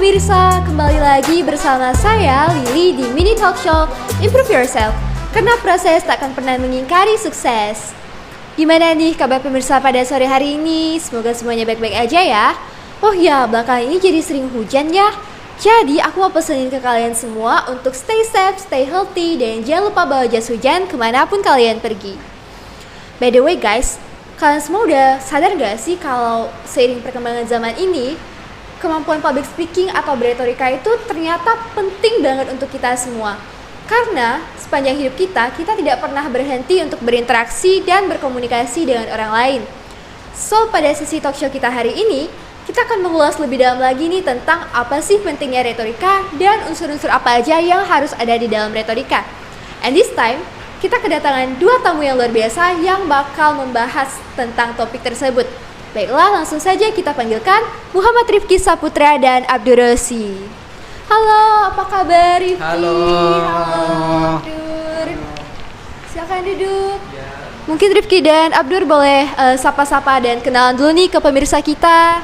pemirsa, kembali lagi bersama saya Lily di Mini Talk Show Improve Yourself, karena proses tak akan pernah mengingkari sukses. Gimana nih kabar pemirsa pada sore hari ini? Semoga semuanya baik-baik aja ya. Oh ya, belakangan ini jadi sering hujan ya. Jadi aku mau pesenin ke kalian semua untuk stay safe, stay healthy, dan jangan lupa bawa jas hujan kemanapun kalian pergi. By the way guys, kalian semua udah sadar gak sih kalau seiring perkembangan zaman ini, kemampuan public speaking atau beretorika itu ternyata penting banget untuk kita semua. Karena sepanjang hidup kita tidak pernah berhenti untuk berinteraksi dan berkomunikasi dengan orang lain. So, pada sesi talk show kita hari ini, kita akan mengulas lebih dalam lagi nih tentang apa sih pentingnya retorika dan unsur-unsur apa aja yang harus ada di dalam retorika. And this time, kita kedatangan dua tamu yang luar biasa yang bakal membahas tentang topik tersebut. Baiklah, langsung saja kita panggilkan Muhammad Rifki Saputra dan Abdur Rosi. Halo, apa kabar Rifki? Halo. Abdur. Silakan duduk. Mungkin Rifki dan Abdur boleh sapa-sapa dan kenalan dulu nih ke pemirsa kita.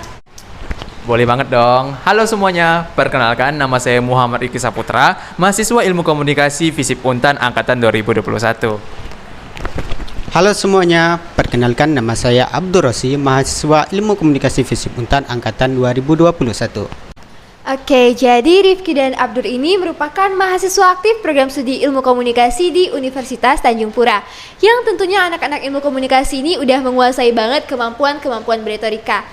Boleh banget dong. Halo semuanya, perkenalkan nama saya Muhammad Rifki Saputra, mahasiswa Ilmu Komunikasi FISIP Untan Angkatan 2021. Halo semuanya, perkenalkan nama saya Abdur Rosi, mahasiswa Ilmu Komunikasi FISIP Untan Angkatan 2021. Oke, jadi Rifki dan Abdur ini merupakan mahasiswa aktif program studi Ilmu Komunikasi di Universitas Tanjung Pura, yang tentunya anak-anak Ilmu Komunikasi ini udah menguasai banget kemampuan beretorika.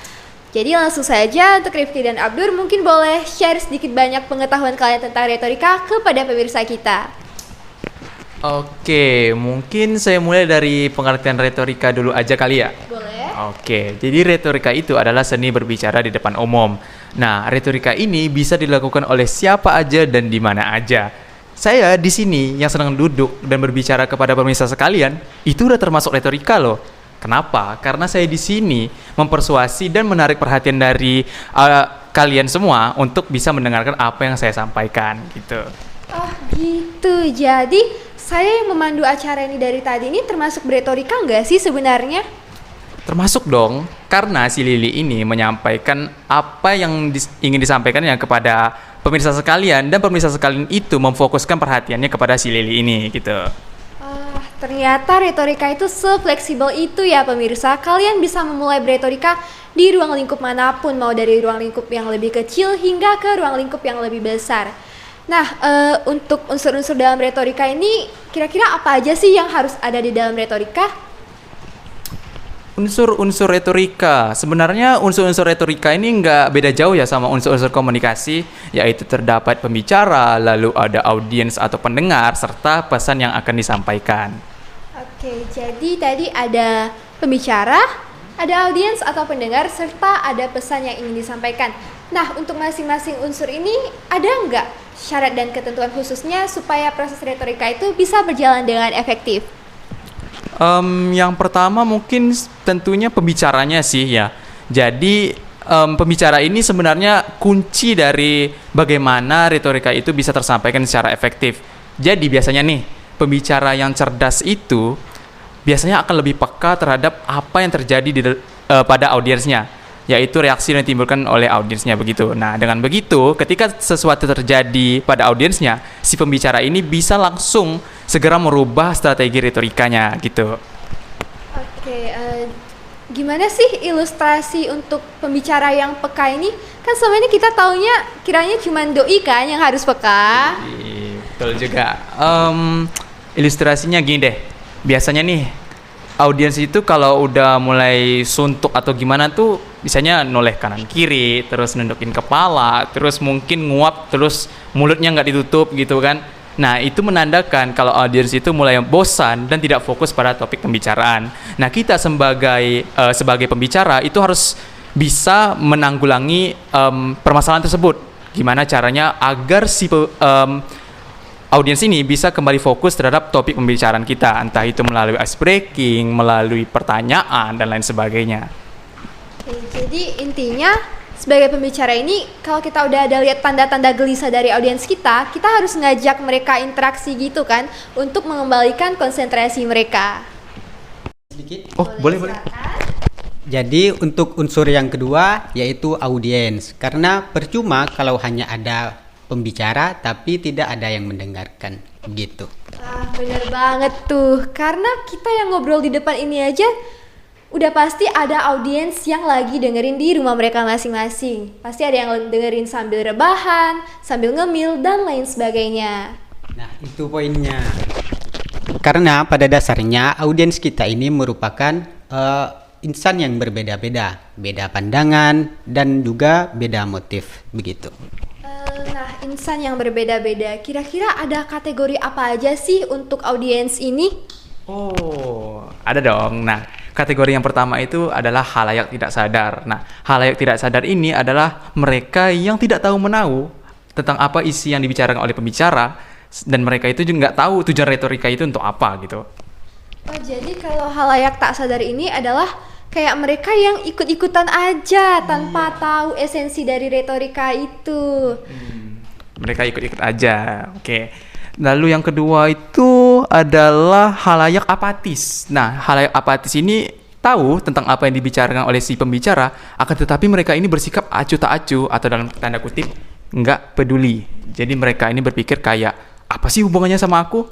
Jadi langsung saja untuk Rifki dan Abdur mungkin boleh share sedikit banyak pengetahuan kalian tentang retorika kepada pemirsa kita. Oke, mungkin saya mulai dari pengertian retorika dulu aja kali ya. Boleh. Oke, jadi retorika itu adalah seni berbicara di depan umum. Nah, retorika ini bisa dilakukan oleh siapa aja dan di mana aja. Saya di sini yang senang duduk dan berbicara kepada pemirsa sekalian, itu udah termasuk retorika loh. Kenapa? Karena saya di sini mempersuasi dan menarik perhatian dari kalian semua untuk bisa mendengarkan apa yang saya sampaikan gitu. Oh gitu, jadi saya yang memandu acara ini dari tadi ini termasuk beretorika nggak sih sebenarnya? Termasuk dong, karena si Lili ini menyampaikan apa yang ingin disampaikannya kepada pemirsa sekalian, dan pemirsa sekalian itu memfokuskan perhatiannya kepada si Lili ini gitu. Ternyata retorika itu se-fleksibel itu ya pemirsa. Kalian bisa memulai beretorika di ruang lingkup manapun, mau dari ruang lingkup yang lebih kecil hingga ke ruang lingkup yang lebih besar. Nah, untuk unsur-unsur dalam retorika ini, kira-kira apa aja sih yang harus ada di dalam retorika? Unsur-unsur retorika, sebenarnya unsur-unsur retorika ini nggak beda jauh ya sama unsur-unsur komunikasi, yaitu terdapat pembicara, lalu ada audiens atau pendengar, serta pesan yang akan disampaikan. Oke, jadi tadi ada pembicara, ada audiens atau pendengar, serta ada pesan yang ingin disampaikan. Nah, untuk masing-masing unsur ini ada nggak syarat dan ketentuan khususnya supaya proses retorika itu bisa berjalan dengan efektif? Yang pertama mungkin tentunya pembicaranya sih ya. Jadi pembicara ini sebenarnya kunci dari bagaimana retorika itu bisa tersampaikan secara efektif. Jadi biasanya nih, pembicara yang cerdas itu biasanya akan lebih peka terhadap apa yang terjadi pada audiensnya, yaitu reaksi yang ditimbulkan oleh audiensnya begitu. Nah, dengan begitu, ketika sesuatu terjadi pada audiensnya, si pembicara ini bisa langsung segera merubah strategi retorikanya gitu. Oke, gimana sih ilustrasi untuk pembicara yang peka ini? Kan selama ini kita taunya kiranya cuma doi kan yang harus peka. Betul juga. Ilustrasinya gini deh. Biasanya nih, audiens itu kalau udah mulai suntuk atau gimana tuh biasanya noleh kanan kiri, terus nundukin kepala, terus mungkin nguap, terus mulutnya nggak ditutup gitu kan. Nah, itu menandakan kalau audiens itu mulai bosan dan tidak fokus pada topik pembicaraan. Nah, kita sebagai pembicara itu harus bisa menanggulangi permasalahan tersebut. Gimana caranya agar si audiens ini bisa kembali fokus terhadap topik pembicaraan kita, entah itu melalui ice breaking, melalui pertanyaan, dan lain sebagainya. Oke, jadi intinya sebagai pembicara ini, kalau kita udah ada lihat tanda-tanda gelisah dari audiens kita harus ngajak mereka interaksi gitu kan, untuk mengembalikan konsentrasi mereka. Sedikit. Oh, boleh. Jadi untuk unsur yang kedua yaitu audiens. Karena percuma kalau hanya ada pembicara tapi tidak ada yang mendengarkan. Gitu. Bener banget tuh. Karena kita yang ngobrol di depan ini aja udah pasti ada audiens yang lagi dengerin di rumah mereka masing-masing. Pasti ada yang dengerin sambil rebahan, sambil ngemil, dan lain sebagainya. Nah, itu poinnya. Karena pada dasarnya audiens kita ini merupakan insan yang berbeda-beda, beda pandangan dan juga beda motif, begitu. Nah, insan yang berbeda-beda, kira-kira ada kategori apa aja sih untuk audiens ini? Oh, ada dong. Nah, kategori yang pertama itu adalah halayak tidak sadar. Nah, halayak tidak sadar ini adalah mereka yang tidak tahu menahu tentang apa isi yang dibicarakan oleh pembicara, dan mereka itu juga nggak tahu tujuan retorika itu untuk apa gitu. Oh, jadi kalau halayak tak sadar ini adalah kayak mereka yang ikut-ikutan aja tanpa tahu esensi dari retorika itu. Mereka ikut-ikut aja. Oke. Lalu yang kedua itu adalah halayak apatis. Nah, halayak apatis ini tahu tentang apa yang dibicarakan oleh si pembicara, akan tetapi mereka ini bersikap acuh tak acuh atau dalam tanda kutip nggak peduli. Jadi mereka ini berpikir kayak, apa sih hubungannya sama aku?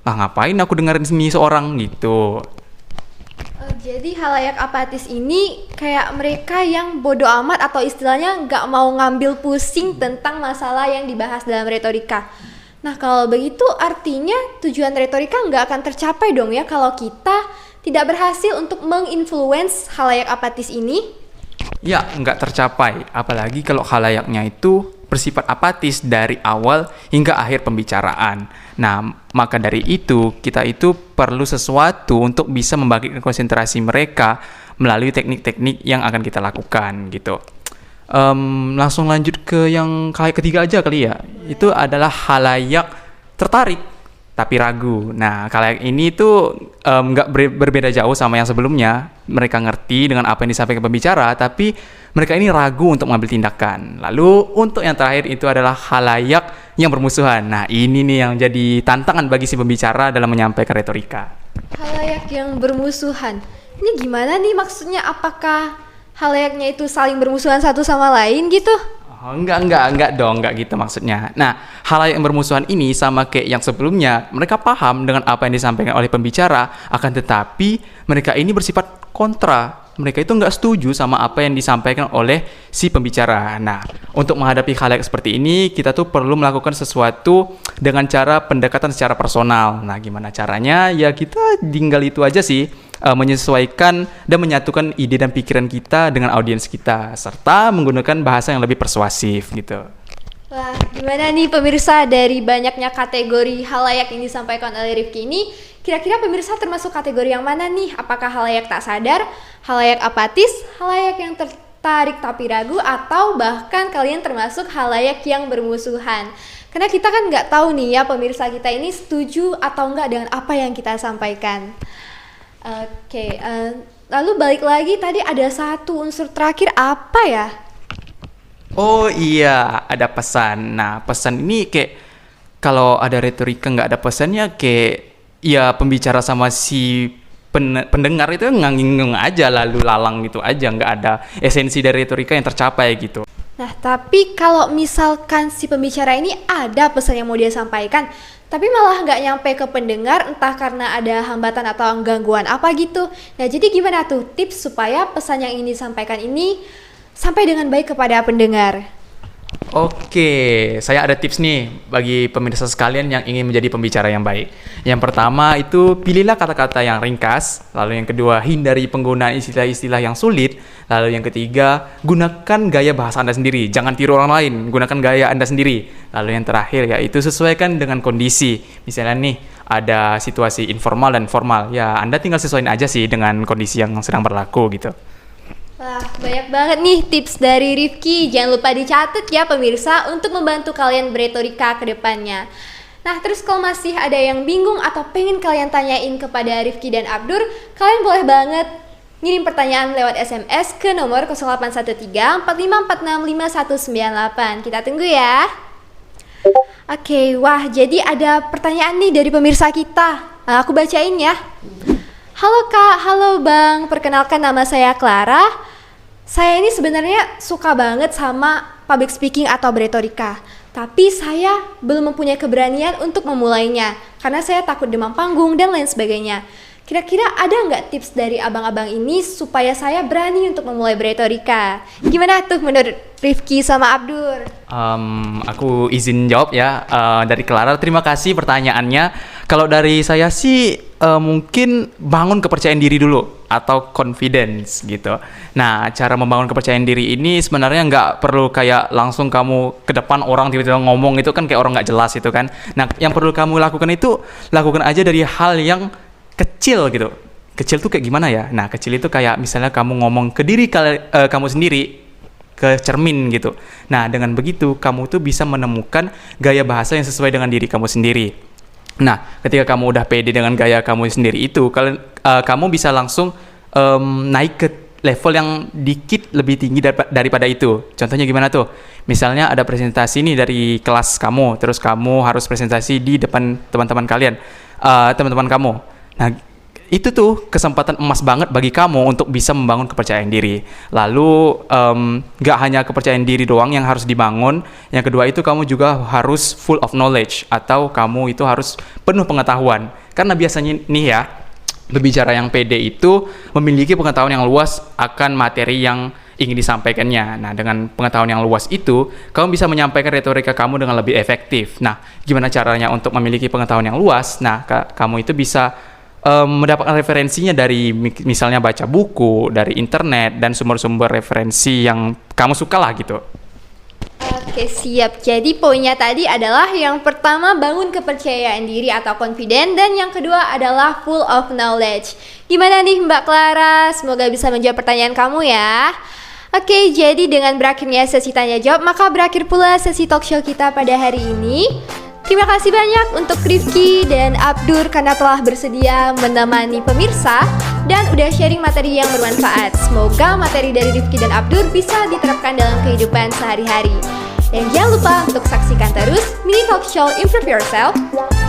Lah ngapain aku dengerin sini seorang gitu. Jadi halayak apatis ini kayak mereka yang bodoh amat atau istilahnya nggak mau ngambil pusing tentang masalah yang dibahas dalam retorika. Nah, kalau begitu artinya tujuan retorika nggak akan tercapai dong ya kalau kita tidak berhasil untuk menginfluence halayak apatis ini. Ya, nggak tercapai. Apalagi kalau halayaknya itu bersifat apatis dari awal hingga akhir pembicaraan. Nah, maka dari itu, kita itu perlu sesuatu untuk bisa membangkitkan konsentrasi mereka melalui teknik-teknik yang akan kita lakukan, gitu. Langsung lanjut ke yang ketiga aja kali ya. Itu adalah halayak tertarik tapi ragu. Nah, halayak ini tuh nggak berbeda jauh sama yang sebelumnya. Mereka ngerti dengan apa yang disampaikan pembicara, tapi mereka ini ragu untuk mengambil tindakan. Lalu untuk yang terakhir itu adalah halayak yang bermusuhan. Nah, ini nih yang jadi tantangan bagi si pembicara dalam menyampaikan retorika. Halayak yang bermusuhan. Ini gimana nih maksudnya? Apakah halayaknya itu saling bermusuhan satu sama lain gitu? Oh, enggak dong, enggak gitu maksudnya. Nah, halayak yang bermusuhan ini sama kayak yang sebelumnya. Mereka paham dengan apa yang disampaikan oleh pembicara, akan tetapi mereka ini bersifat kontra. Mereka itu nggak setuju sama apa yang disampaikan oleh si pembicara. Nah, untuk menghadapi halayak seperti ini, kita tuh perlu melakukan sesuatu dengan cara pendekatan secara personal. Nah, gimana caranya? Ya kita tinggal itu aja sih, menyesuaikan dan menyatukan ide dan pikiran kita dengan audiens kita, serta menggunakan bahasa yang lebih persuasif gitu. Wah, gimana nih pemirsa, dari banyaknya kategori halayak yang disampaikan oleh Rifki ini, kira-kira pemirsa termasuk kategori yang mana nih? Apakah halayak tak sadar, halayak apatis, halayak yang tertarik tapi ragu, atau bahkan kalian termasuk halayak yang bermusuhan? Karena kita kan nggak tahu nih ya pemirsa kita ini setuju atau nggak dengan apa yang kita sampaikan. Oke, lalu balik lagi tadi ada satu unsur terakhir, apa ya? Oh iya, ada pesan. Nah, pesan ini kayak kalau ada retorika nggak ada pesannya, kayak ya pembicara sama si pendengar itu ngangging aja lalu lalang gitu aja, nggak ada esensi dari retorika yang tercapai gitu. Nah, tapi kalau misalkan si pembicara ini ada pesan yang mau dia sampaikan, tapi malah nggak nyampe ke pendengar, entah karena ada hambatan atau gangguan apa gitu. Nah, jadi gimana tuh tips supaya pesan yang ingin disampaikan ini sampai dengan baik kepada pendengar? Oke, saya ada tips nih bagi pemirsa sekalian yang ingin menjadi pembicara yang baik. Yang pertama itu pilihlah kata-kata yang ringkas. Lalu yang kedua, hindari penggunaan istilah-istilah yang sulit. Lalu yang ketiga, gunakan gaya bahasa Anda sendiri. Jangan tiru orang lain, gunakan gaya Anda sendiri. Lalu yang terakhir yaitu sesuaikan dengan kondisi. Misalnya nih, ada situasi informal dan formal. Ya, Anda tinggal sesuaiin aja sih dengan kondisi yang sedang berlaku gitu. Wah, banyak banget nih tips dari Rifki. Jangan lupa dicatat ya pemirsa untuk membantu kalian beretorika ke depannya. Nah, terus kalau masih ada yang bingung atau pengen kalian tanyain kepada Rifki dan Abdur, kalian boleh banget ngirim pertanyaan lewat SMS ke nomor 0813 45465198. Kita tunggu ya. Oke, wah jadi ada pertanyaan nih dari pemirsa kita. Aku bacain ya. Halo Kak, halo Bang. Perkenalkan nama saya Clara. Saya ini sebenarnya suka banget sama public speaking atau retorika. Tapi saya belum mempunyai keberanian untuk memulainya karena saya takut demam panggung dan lain sebagainya. Kira-kira ada nggak tips dari abang-abang ini supaya saya berani untuk memulai beretorika? Gimana tuh menurut Rifki sama Abdur? Aku izin jawab ya. Dari Clara, terima kasih pertanyaannya. Kalau dari saya sih mungkin bangun kepercayaan diri dulu atau confidence gitu. Nah, cara membangun kepercayaan diri ini sebenarnya nggak perlu kayak langsung kamu ke depan orang tiba-tiba ngomong, itu kan kayak orang nggak jelas itu kan. Nah, yang perlu kamu lakukan itu lakukan aja dari hal yang kecil gitu. Kecil tuh kayak gimana ya? Nah, kecil itu kayak misalnya kamu ngomong ke diri kamu sendiri, ke cermin gitu. Nah, dengan begitu kamu tuh bisa menemukan gaya bahasa yang sesuai dengan diri kamu sendiri. Nah, ketika kamu udah pede dengan gaya kamu sendiri itu, kamu bisa langsung naik ke level yang dikit lebih tinggi daripada itu. Contohnya gimana tuh? Misalnya ada presentasi nih dari kelas kamu, terus kamu harus presentasi di depan teman-teman kamu. Nah, itu tuh kesempatan emas banget bagi kamu untuk bisa membangun kepercayaan diri. Lalu, gak hanya kepercayaan diri doang yang harus dibangun. Yang kedua itu kamu juga harus full of knowledge, atau kamu itu harus penuh pengetahuan. Karena biasanya nih ya, berbicara yang pede itu memiliki pengetahuan yang luas akan materi yang ingin disampaikannya. Nah, dengan pengetahuan yang luas itu, kamu bisa menyampaikan retorika kamu dengan lebih efektif. Nah, gimana caranya untuk memiliki pengetahuan yang luas? Nah, kamu itu bisa mendapatkan referensinya dari misalnya baca buku, dari internet, dan sumber-sumber referensi yang kamu suka lah gitu. Oke, siap. Jadi poinnya tadi adalah yang pertama bangun kepercayaan diri atau confident, dan yang kedua adalah full of knowledge. Gimana nih Mbak Clara? Semoga bisa menjawab pertanyaan kamu ya. Oke, jadi dengan berakhirnya sesi tanya jawab, maka berakhir pula sesi talk show kita pada hari ini. Terima kasih banyak untuk Rifki dan Abdur karena telah bersedia menemani pemirsa dan udah sharing materi yang bermanfaat. Semoga materi dari Rifki dan Abdur bisa diterapkan dalam kehidupan sehari-hari. Dan jangan lupa untuk saksikan terus Mini Talk Show Improve Yourself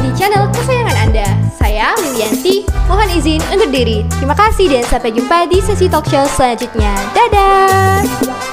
di channel kesayangan Anda. Saya Lilianti, mohon izin undur diri. Terima kasih dan sampai jumpa di sesi talk show selanjutnya. Dadah!